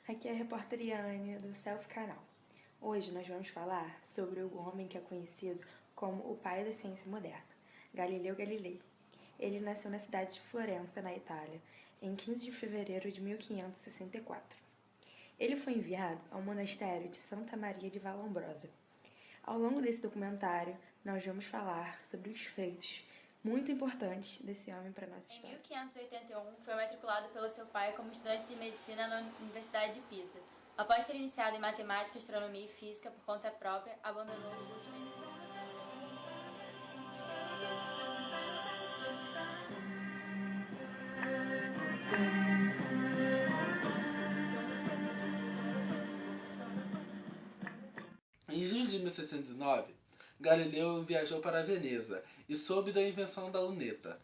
Aqui é a repórter Iane do Self Canal. Hoje nós vamos falar sobre o homem que é conhecido como o pai da ciência moderna, Galileu Galilei. Ele nasceu na cidade de Florença, na Itália, em 15 de fevereiro de 1564. Ele foi enviado ao monastério de Santa Maria de Vallombrosa. Ao longo desse documentário, nós vamos falar sobre os feitos muito importantes desse homem para nossa história. Em 1581, foi matriculado pelo seu pai como estudante de medicina na Universidade de Pisa. Após ter iniciado em matemática, astronomia e física por conta própria, abandonou o curso de medicina. Em julho de 1609, Galileu viajou para Veneza e soube da invenção da luneta.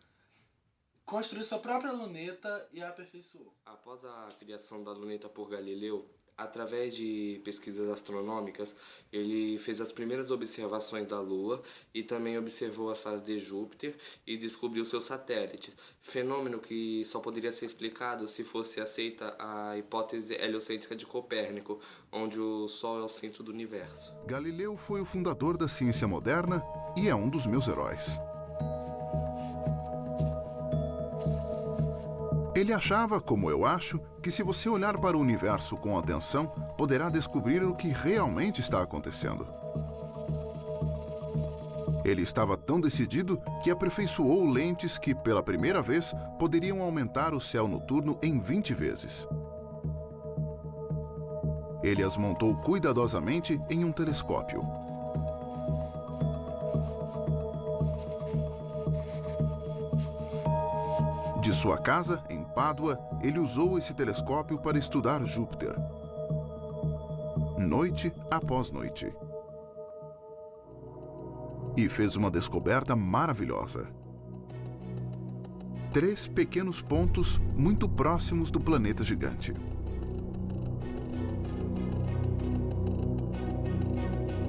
Construiu sua própria luneta e a aperfeiçoou. Após a criação da luneta por Galileu, através de pesquisas astronômicas, ele fez as primeiras observações da Lua e também observou a fase de Júpiter e descobriu seus satélites, fenômeno que só poderia ser explicado se fosse aceita a hipótese heliocêntrica de Copérnico, onde o Sol é o centro do universo. Galileu foi o fundador da ciência moderna e é um dos meus heróis. Ele achava, como eu acho, que se você olhar para o universo com atenção, poderá descobrir o que realmente está acontecendo. Ele estava tão decidido que aperfeiçoou lentes que, pela primeira vez, poderiam aumentar o céu noturno em 20 vezes. Ele as montou cuidadosamente em um telescópio. De sua casa, em Pádua, ele usou esse telescópio para estudar Júpiter. Noite após noite. E fez uma descoberta maravilhosa. 3 pequenos pontos muito próximos do planeta gigante.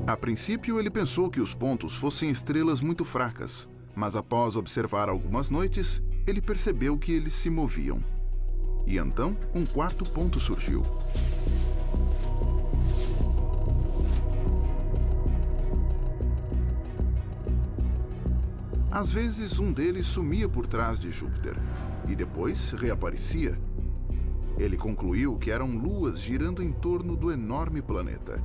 A princípio, ele pensou que os pontos fossem estrelas muito fracas, mas após observar algumas noites, ele percebeu que eles se moviam. E então, um quarto ponto surgiu. Às vezes, um deles sumia por trás de Júpiter e depois reaparecia. Ele concluiu que eram luas girando em torno do enorme planeta.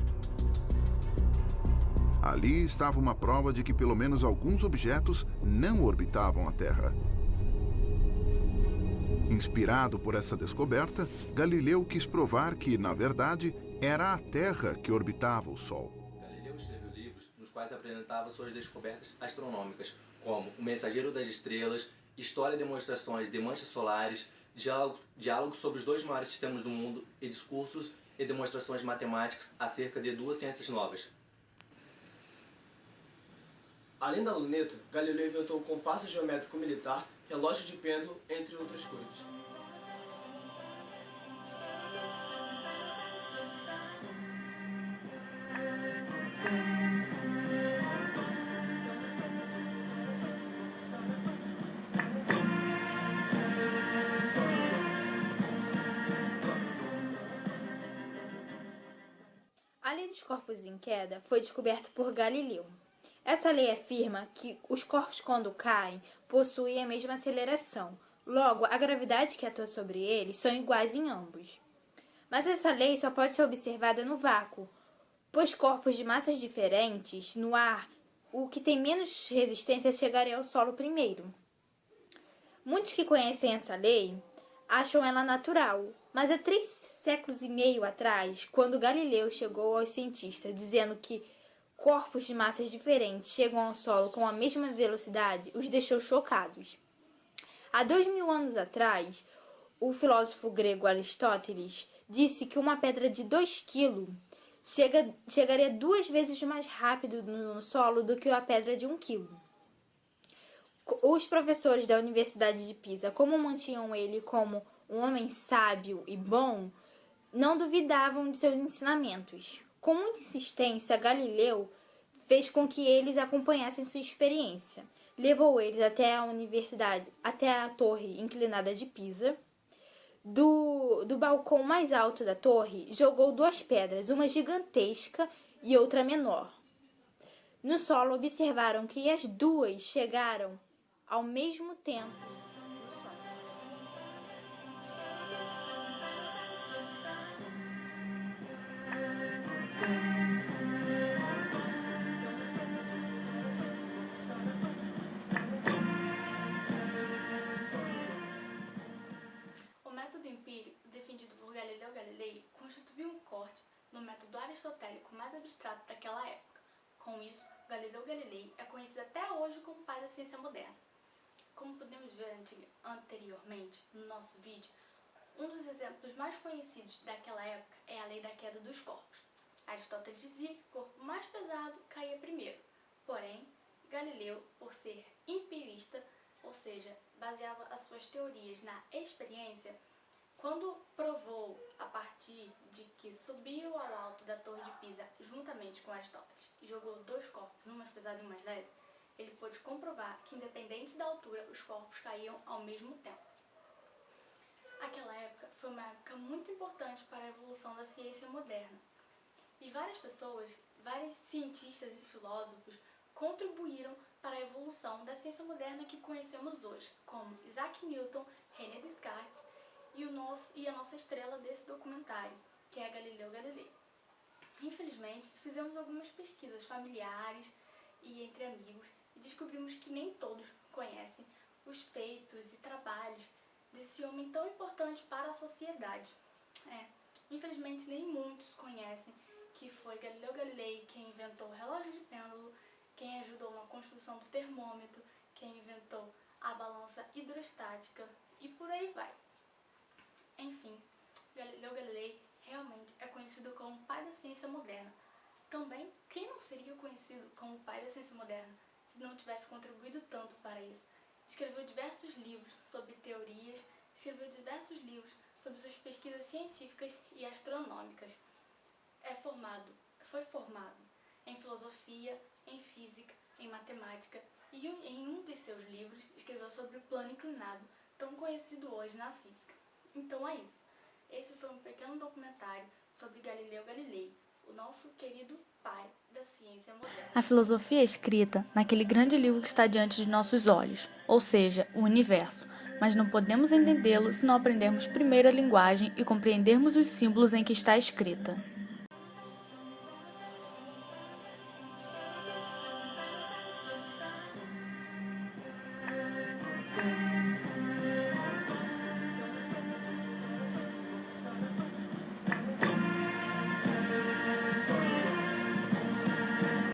Ali estava uma prova de que pelo menos alguns objetos não orbitavam a Terra. Inspirado por essa descoberta, Galileu quis provar que, na verdade, era a Terra que orbitava o Sol. Galileu escreveu livros nos quais apresentava suas descobertas astronômicas, como O Mensageiro das Estrelas, História e Demonstrações de Manchas Solares, diálogos sobre os 2 maiores sistemas do mundo e discursos e demonstrações matemáticas acerca de 2 ciências novas. Além da luneta, Galileu inventou o compasso geométrico militar, relógio de pêndulo, entre outras coisas. A lei dos corpos em queda foi descoberta por Galileu. Essa lei afirma que os corpos, quando caem, possuem a mesma aceleração. Logo, a gravidade que atua sobre eles são iguais em ambos. Mas essa lei só pode ser observada no vácuo, pois corpos de massas diferentes, no ar, o que tem menos resistência chegaria ao solo primeiro. Muitos que conhecem essa lei acham ela natural, mas há 3 séculos e meio atrás, quando Galileu chegou aos cientistas dizendo que corpos de massas diferentes chegam ao solo com a mesma velocidade, os deixou chocados. Há 2000 anos atrás, o filósofo grego Aristóteles disse que uma pedra de 2 kg chegaria 2 vezes mais rápido no solo do que a pedra de 1 kg. Os professores da Universidade de Pisa, como mantinham ele como um homem sábio e bom, não duvidavam de seus ensinamentos. Com muita insistência, Galileu fez com que eles acompanhassem sua experiência. Levou eles até a universidade, até a torre inclinada de Pisa, do balcão mais alto da torre, jogou 2 pedras, uma gigantesca e outra menor. No solo, observaram que as 2 chegaram ao mesmo tempo. O método empírico, defendido por Galileu Galilei, constituiu um corte no método aristotélico mais abstrato daquela época. Com isso, Galileu Galilei é conhecido até hoje como pai da ciência moderna. Como podemos ver anteriormente no nosso vídeo, um dos exemplos mais conhecidos daquela época é a lei da queda dos corpos. Aristóteles dizia que o corpo mais pesado caía primeiro. Porém, Galileu, por ser empirista, ou seja, baseava as suas teorias na experiência, quando provou a partir de que subiu ao alto da Torre de Pisa juntamente com Aristóteles e jogou 2 corpos, um mais pesado e um mais leve, ele pôde comprovar que, independente da altura, os corpos caíam ao mesmo tempo. Aquela época foi uma época muito importante para a evolução da ciência moderna. E várias pessoas, vários cientistas e filósofos contribuíram para a evolução da ciência moderna que conhecemos hoje, como Isaac Newton, René Descartes e a nossa estrela desse documentário, que é Galileu Galilei. Infelizmente, fizemos algumas pesquisas familiares e entre amigos e descobrimos que nem todos conhecem os feitos e trabalhos desse homem tão importante para a sociedade. Infelizmente, nem muitos conhecem que foi Galileu Galilei quem inventou o relógio de pêndulo, quem ajudou na construção do termômetro, quem inventou a balança hidrostática e por aí vai. Enfim, Galileu Galilei realmente é conhecido como o pai da ciência moderna. Também, quem não seria conhecido como o pai da ciência moderna se não tivesse contribuído tanto para isso? Escreveu diversos livros sobre teorias, escreveu diversos livros sobre suas pesquisas científicas e astronômicas. Foi formado em filosofia, em física, em matemática e em um de seus livros escreveu sobre o plano inclinado, tão conhecido hoje na física. Então é isso. Esse foi um pequeno documentário sobre Galileu Galilei, o nosso querido pai da ciência moderna. A filosofia é escrita naquele grande livro que está diante de nossos olhos, ou seja, o universo, mas não podemos entendê-lo se não aprendermos primeiro a linguagem e compreendermos os símbolos em que está escrita.